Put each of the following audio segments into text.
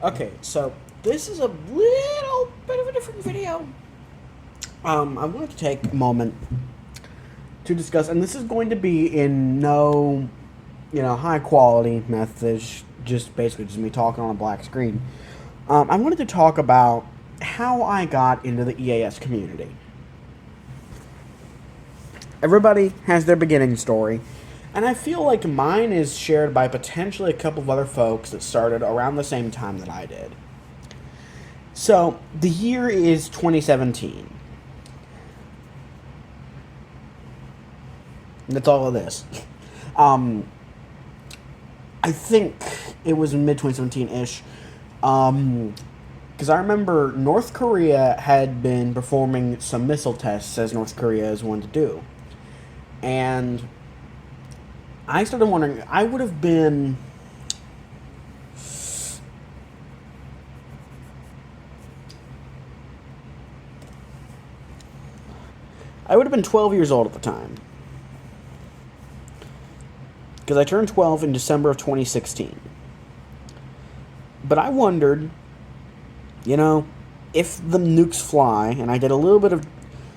Okay, so this is a little bit of a different video. I wanted to take a moment to discuss, and this is going to be in no, high quality message, just basically just me talking on a black screen. I wanted to talk about how I got into the EAS community. Everybody has their beginning story, and I feel like mine is shared by potentially a couple of other folks that started around the same time that I did. So, the year is 2017. That's all it is. I think it was mid 2017 ish. Because I remember North Korea had been performing some missile tests, as North Korea is one to do. And I started wondering, I would have been. I would have been 12 years old at the time. Because I turned 12 in December of 2016. But I wondered, if the nukes fly, and I did a little bit of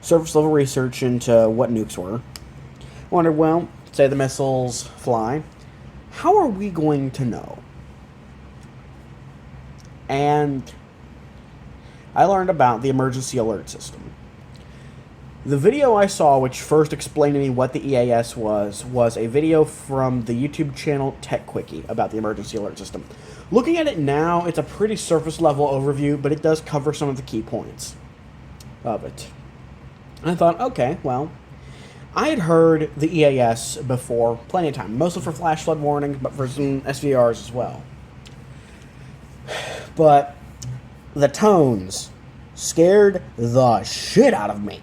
surface level research into what nukes were. I wondered, well, say the missiles fly, how are we going to know? And I learned about the emergency alert system. The video I saw, which first explained to me what the EAS was a video from the YouTube channel Tech Quickie about the emergency alert system. Looking at it now, it's a pretty surface level overview, but it does cover some of the key points of it. And I thought, okay, well, I had heard the EAS before plenty of time, mostly for flash flood warnings, but for some SVRs as well. But the tones scared the shit out of me.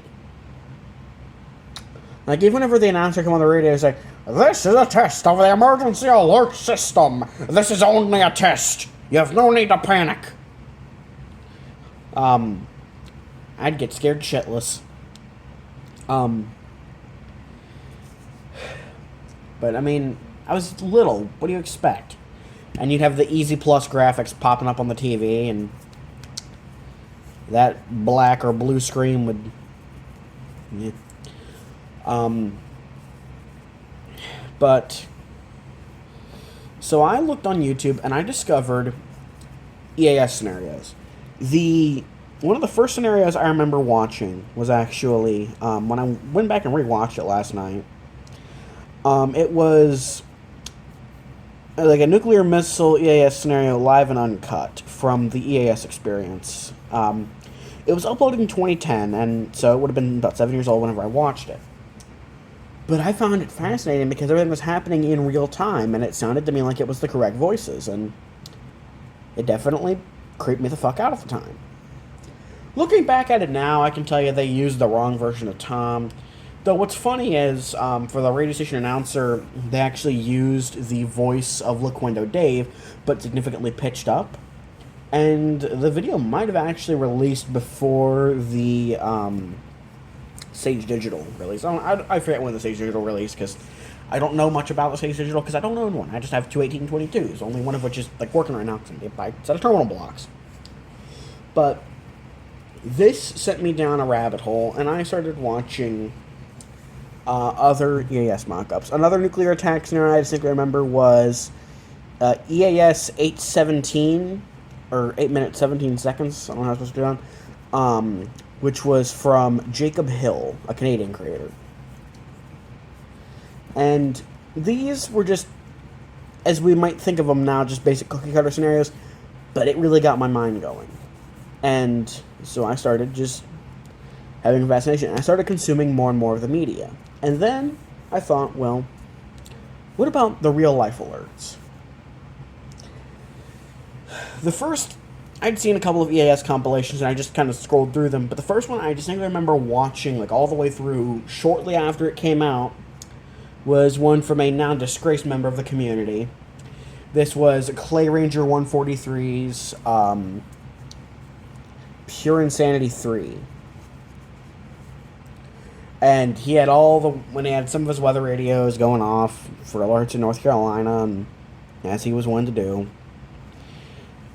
Like, even whenever the announcer come on the radio and say, "This is a test of the emergency alert system. This is only a test. You have no need to panic." I'd get scared shitless. But, I mean, I was little. What do you expect? And you'd have the Easy Plus graphics popping up on the TV, and that black or blue screen would... Yeah. But, so I looked on YouTube and I discovered EAS scenarios. One of the first scenarios I remember watching was actually, when I went back and rewatched it last night, it was like a nuclear missile EAS scenario live and uncut from the EAS experience. It was uploaded in 2010, and so it would have been about 7 years old whenever I watched it. But I found it fascinating because everything was happening in real time, and it sounded to me like it was the correct voices, and it definitely creeped me the fuck out at the time. Looking back at it now, I can tell you they used the wrong version of Tom. Though what's funny is, for the radio station announcer, they actually used the voice of Look Window Dave, but significantly pitched up. And the video might have actually released before the Sage Digital release. I forget when the Sage Digital released, because I don't know much about the Sage Digital, because I don't own one. I just have two 1822s, only one of which is like working right now, because I buy a set of terminal blocks. But this sent me down a rabbit hole, and I started watching other EAS mockups. Another nuclear attack scenario I distinctly remember was EAS 817, or 8 minutes 17 seconds, I don't know how it's supposed to do that, which was from Jacob Hill, a Canadian creator. And these were just, as we might think of them now, just basic cookie cutter scenarios, but it really got my mind going. And so I started just having a fascination. I started consuming more and more of the media. And then I thought, well, what about the real life alerts? The first, I'd seen a couple of EAS compilations, and I just kind of scrolled through them, but the first one I distinctly remember watching, like, all the way through, shortly after it came out, was one from a now disgraced member of the community. This was Clay Ranger 143's Pure Insanity 3. And he had when he had some of his weather radios going off for alerts in North Carolina, and as he was one to do.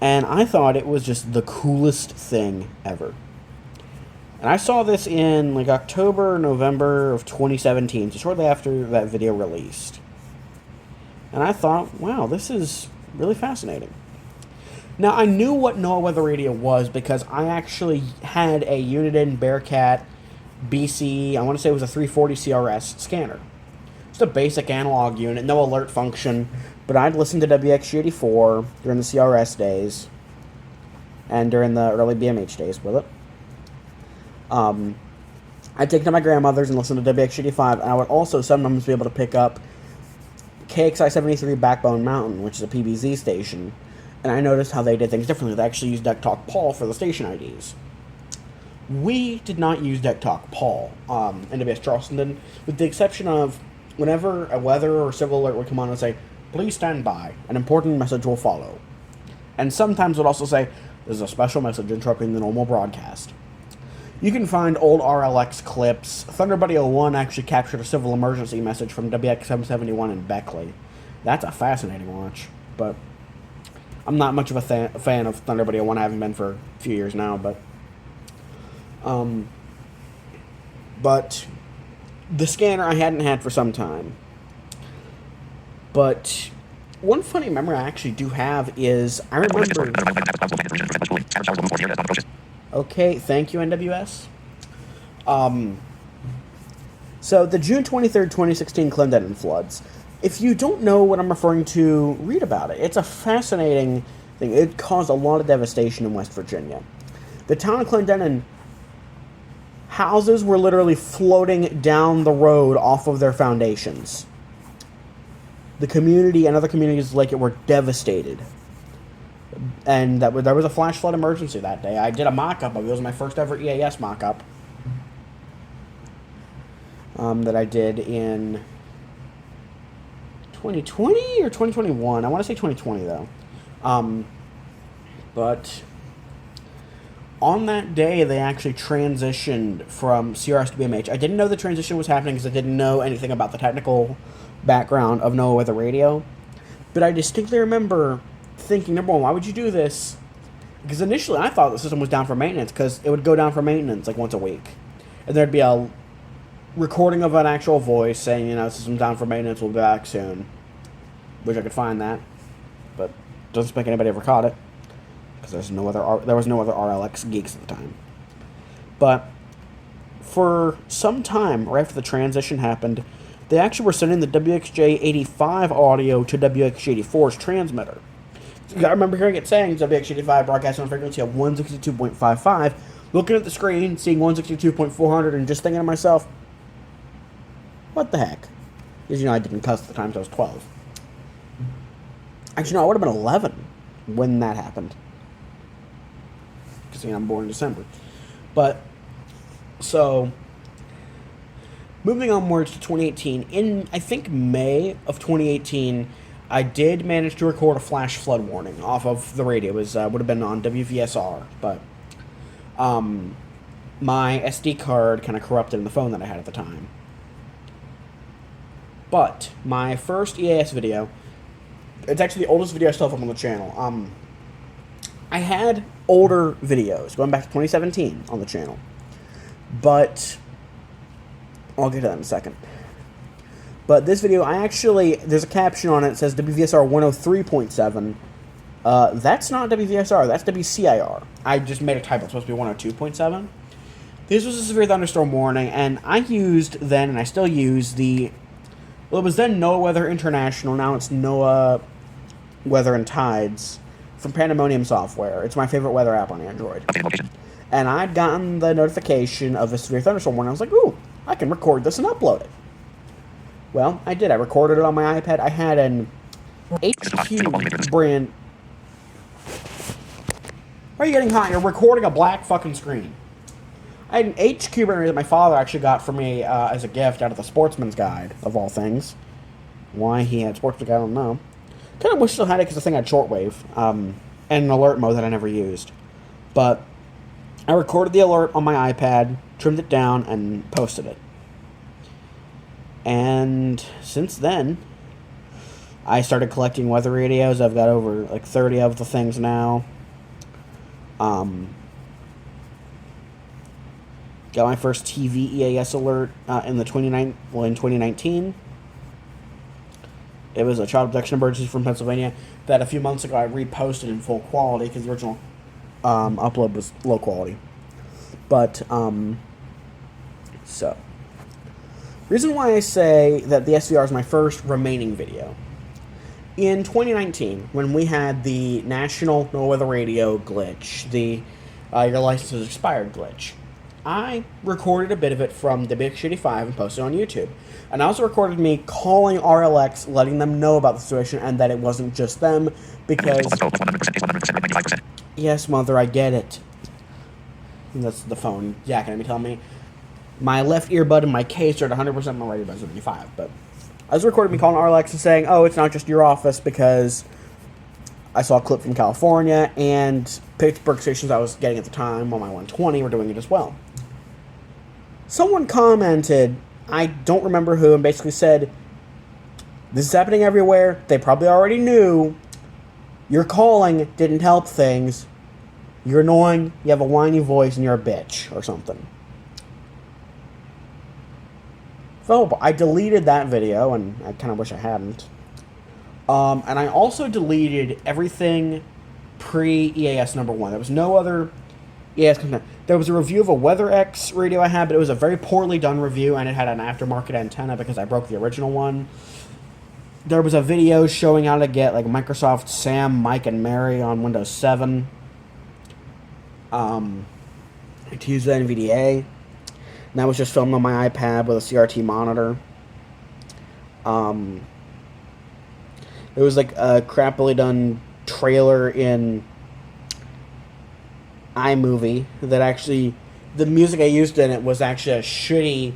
And I thought it was just the coolest thing ever. And I saw this in like October, November of 2017, so shortly after that video released. And I thought, wow, this is really fascinating. Now, I knew what NOAA Weather Radio was because I actually had a Uniden Bearcat BC, I want to say it was a 340 CRS scanner. Just a basic analog unit, no alert function, but I'd listened to WXG84 during the CRS days and during the early BMH days with it. I'd take it to my grandmother's and listen to WXG85, and I would also sometimes be able to pick up KXI 73 Backbone Mountain, which is a PBZ station, and I noticed how they did things differently. They actually used Deck Talk Paul for the station IDs. We did not use Deck Talk Paul in WS Charleston, with the exception of whenever a weather or civil alert would come on and say, please stand by, an important message will follow. And sometimes it would also say, there's a special message interrupting the normal broadcast. You can find old RLX clips. Thunderbuddy 01 actually captured a civil emergency message from WX771 in Beckley. That's a fascinating watch, but I'm not much of a fan of Thunderbuddy 01. I haven't been for a few years now, but the scanner I hadn't had for some time. But one funny memory I actually do have is, I remember... Okay, thank you, NWS. So, the June 23rd, 2016 Clendenin floods. If you don't know what I'm referring to, read about it. It's a fascinating thing. It caused a lot of devastation in West Virginia. The town of Clendenin, houses were literally floating down the road off of their foundations. The community and other communities like it were devastated. And there was a flash flood emergency that day. I did a mock-up of it. It was my first ever EAS mock-up that I did in 2020 or 2021. I want to say 2020, though. But on that day, they actually transitioned from CRS to BMH. I didn't know the transition was happening because I didn't know anything about the technical background of NOAA Weather Radio. But I distinctly remember thinking, number one, why would you do this? Because initially I thought the system was down for maintenance, because it would go down for maintenance like once a week. And there'd be a recording of an actual voice saying, you know, system's down for maintenance, we'll be back soon. Wish I could find that. But doesn't think anybody ever caught it. Because there was no other RLX geeks at the time. But for some time, right after the transition happened, they actually were sending the WXJ85 audio to WXJ84's transmitter. I remember hearing it saying WX85 broadcast on a frequency of 162.55, looking at the screen, seeing 162.400, and just thinking to myself, what the heck? Because, you know, I didn't cuss at the time, so I was 12. Actually, no, I would have been 11 when that happened. Because, you know, I'm born in December. But, so, moving onwards to 2018, in, I think, May of 2018, I did manage to record a flash flood warning off of the radio. It was would have been on WVSR, but my SD card kind of corrupted in the phone that I had at the time. But my first EAS video, it's actually the oldest video I still have on the channel. I had older videos going back to 2017 on the channel, but I'll get to that in a second. But this video, there's a caption on it that says WVSR 103.7. That's not WVSR, that's WCIR. I just made a typo, it's supposed to be 102.7. This was a severe thunderstorm warning, and I used then, and I still use it was then NOAA Weather International, now it's NOAA Weather and Tides, from Pandemonium Software. It's my favorite weather app on Android. And I'd gotten the notification of a severe thunderstorm warning, I was like, ooh, I can record this and upload it. Well, I did. I recorded it on my iPad. I had an HQ brand. Why are you getting hot? You're recording a black fucking screen. I had an HQ brand that my father actually got for me as a gift out of the Sportsman's Guide, of all things. Why he had Sportsman's Guide, I don't know. Kind of wish I still had it because the thing had shortwave and an alert mode that I never used. But I recorded the alert on my iPad, trimmed it down, and posted it. And since then, I started collecting weather radios. I've got over like 30 of the things now. Got my first TV EAS alert in 2019. It was a child abduction emergency from Pennsylvania that a few months ago I reposted in full quality because the original upload was low quality. But, so. Reason why I say that the SVR is my first remaining video. In 2019, when we had the National No Weather Radio glitch, the your license is expired glitch, I recorded a bit of it from the Big Shitty 5 and posted it on YouTube. And I also recorded me calling RLX, letting them know about the situation and that it wasn't just them, because... Yes, mother, I get it. And that's the phone yakking at me, telling me my left earbud in my case are at 100%, my right earbud's at 75, but... I was recording me calling RLX and saying, oh, it's not just your office, because I saw a clip from California, and Pittsburgh stations I was getting at the time on my 120 were doing it as well. Someone commented, I don't remember who, and basically said, this is happening everywhere, they probably already knew, your calling didn't help things, you're annoying, you have a whiny voice, and you're a bitch, or something. So, I deleted that video, and I kind of wish I hadn't. And I also deleted everything pre-EAS number 1. There was no other EAS content. There was a review of a WeatherX radio I had, but it was a very poorly done review, and it had an aftermarket antenna because I broke the original one. There was a video showing how to get like Microsoft Sam, Mike, and Mary on Windows 7. To use the NVDA. And that was just filmed on my iPad with a CRT monitor. It was like a crappily done trailer in iMovie that actually, the music I used in it was actually a shitty,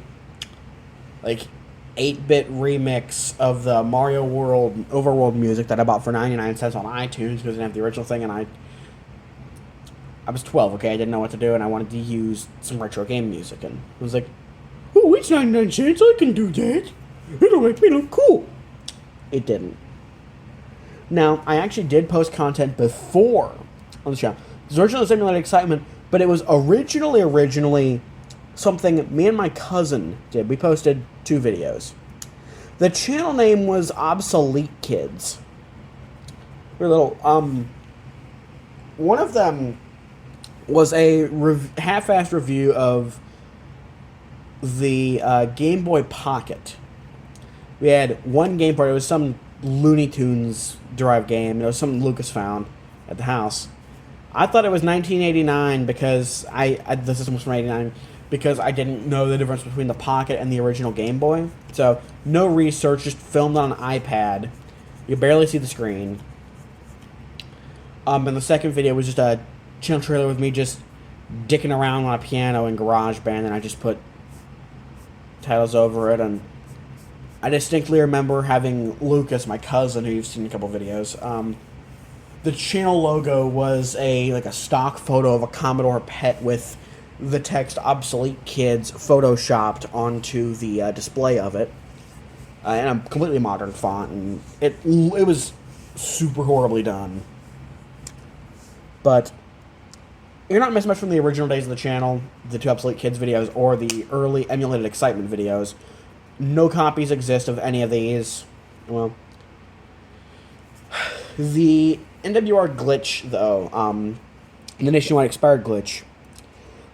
like, 8-bit remix of the Mario World Overworld music that I bought for 99 cents on iTunes because I didn't have the original thing, and I was 12, okay, I didn't know what to do, and I wanted to use some retro game music, and I was like, oh, it's 99 cents, I can do that. It'll make me look cool. It didn't. Now, I actually did post content before on the channel. It was originally Simulated Excitement, but it was originally something me and my cousin did. We posted 2 videos. The channel name was Obsolete Kids. We were little, one of them was a half-assed review of the Game Boy Pocket. We had one game part. It was some Looney Tunes derived game. It was something Lucas found at the house. I thought it was 1989 because the system was from 89 because I didn't know the difference between the Pocket and the original Game Boy. So no research, just filmed on an iPad. You barely see the screen. And the second video was just a channel trailer with me just dicking around on a piano in GarageBand, and I just put titles over it. And I distinctly remember having Lucas, my cousin, who you've seen in a couple videos. The channel logo was a stock photo of a Commodore PET with the text "Obsolete Kids" photoshopped onto the display of it, in a completely modern font, and it was super horribly done. But you're not missing much from the original days of the channel, the 2 Obsolete Kids videos, or the early Emulated Excitement videos. No copies exist of any of these. Well, the NWR glitch, though, the nationwide expired glitch,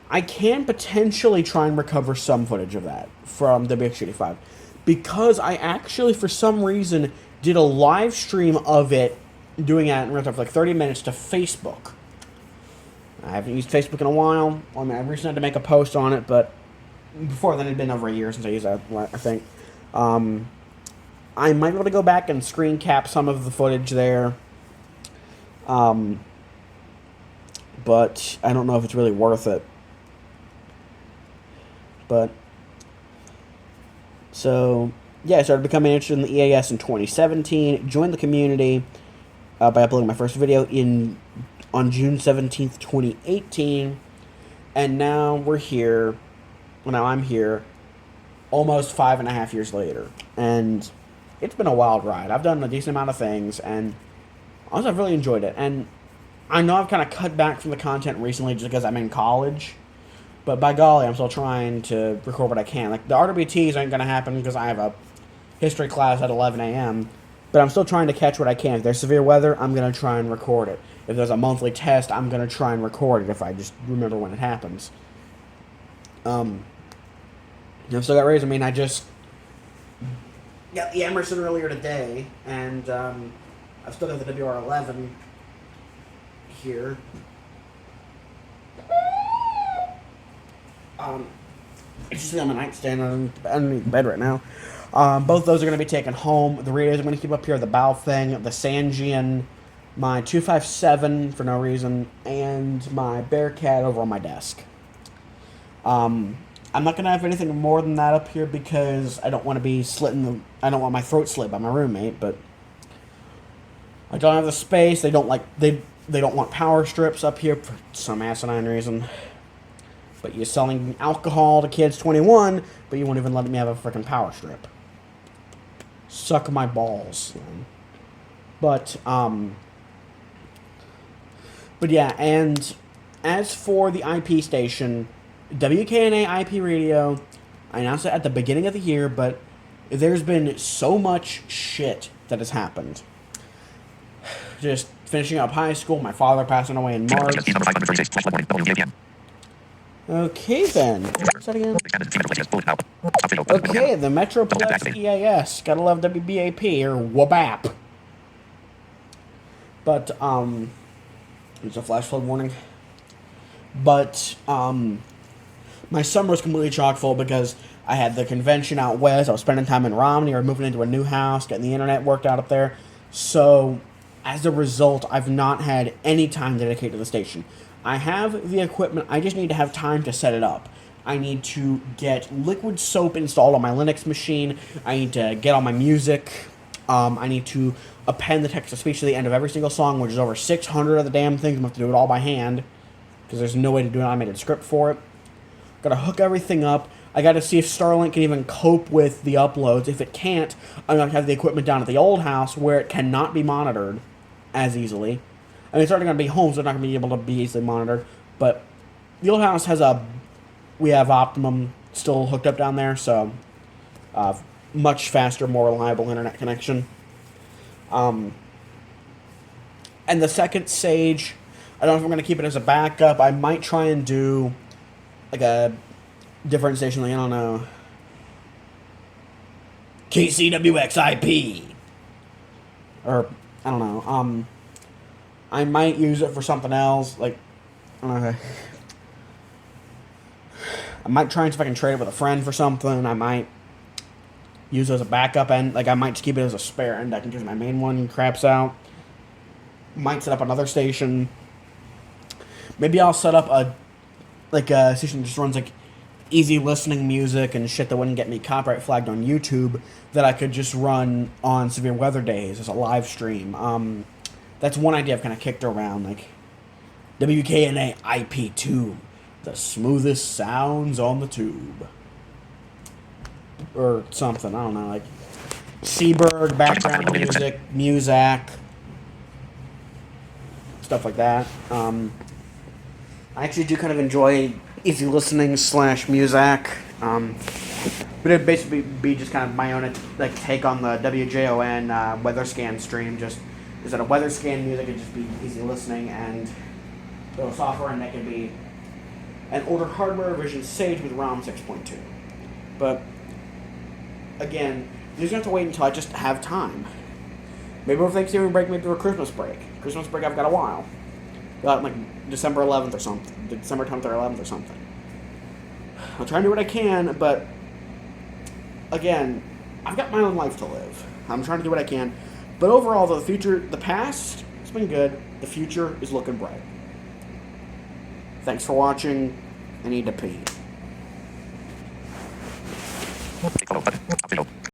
I can potentially try and recover some footage of that from the Big Shitty 5. Because I actually, for some reason, did a live stream of it, doing that in real time for like 30 minutes to Facebook. I haven't used Facebook in a while. I mean, I recently had to make a post on it, but before then, it had been over a year since I used that, I think. I might be able to go back and screen cap some of the footage there. But I don't know if it's really worth it. But, so, yeah, I started becoming interested in the EAS in 2017, joined the community by uploading my first video on June 17th, 2018, and now we're here. Well, now I'm here almost 5.5 years later, and it's been a wild ride. I've done a decent amount of things, and honestly, I've really enjoyed it. And I know I've kind of cut back from the content recently just because I'm in college. But by golly, I'm still trying to record what I can. Like, the RWTs ain't going to happen because I have a history class at 11 a.m. But I'm still trying to catch what I can. If there's severe weather, I'm going to try and record it. If there's a monthly test, I'm going to try and record it if I just remember when it happens. I've still got reason. I mean, I just got the Emerson earlier today, and I've still got the WR11 here. It's just on my nightstand underneath the bed right now. Both those are going to be taken home. The radios I'm going to keep up here, the Bow thing, the Sanjian, my 257 for no reason, and my Bearcat over on my desk. I'm not going to have anything more than that up here because I don't want to be I don't want my throat slit by my roommate, but I don't have the space. They don't want power strips up here for some asinine reason. But you're selling alcohol to kids 21, but you won't even let me have a freaking power strip. Suck my balls. But yeah, and as for the IP station, WKNA IP radio, I announced it at the beginning of the year, but there's been so much shit that has happened. Just finishing up high school, my father passing away in March. Okay, then. What's that again? Okay, the Metroplex EAS. Gotta love WBAP, or WABAP. But, it's a flash flood warning. But, my summer was completely chock full because I had the convention out west. I was spending time in Romney, or moving into a new house, getting the internet worked out up there. So, as a result, I've not had any time dedicated to the station. I have the equipment, I just need to have time to set it up. I need to get liquid soap installed on my Linux machine. I need to get all my music. I need to append the text-to-speech to the end of every single song, which is over 600 of the damn things. I'm going to have to do it all by hand, because there's no way to do an automated script for it. Got to hook everything up. I got to see if Starlink can even cope with the uploads. If it can't, I'm going to have the equipment down at the old house where it cannot be monitored as easily. I mean, it's already going to be home, so it's not going to be able to be easily monitored. But the old house has we have Optimum still hooked up down there, so much faster, more reliable internet connection. And the second stage, I don't know if I'm going to keep it as a backup. I might try and do like a different station, like, I don't know, KCWXIP, or I don't know. I might use it for something else, like, I don't know. I might try and see if I can trade it with a friend for something. I might use it as a backup end. Like, I might just keep it as a spare end. I can use my main one craps out. Might set up another station. Maybe I'll set up a station that just runs, like, easy listening music and shit that wouldn't get me copyright flagged on YouTube that I could just run on severe weather days as a live stream. That's one idea I've kind of kicked around, like WKNA IP2, the smoothest sounds on the tube. Or something, I don't know, like Seaberg, background music, Muzak, stuff like that. I actually do kind of enjoy easy listening / Muzak. But it'd basically be just kind of my own take on the WJON weather scan stream. Just instead of weather scan music, it'd just be easy listening, and little software, and that could be an older hardware version Sage with ROM 6.2. But again, you're gonna have to wait until I just have time. Maybe over Thanksgiving break, maybe over Christmas break. Christmas break, I've got a while. Got like December 11th or something, December 10th or 11th or something. I'll try and do what I can, but again, I've got my own life to live. I'm trying to do what I can. But overall, the past, it's been good. The future is looking bright. Thanks for watching. I need to pee.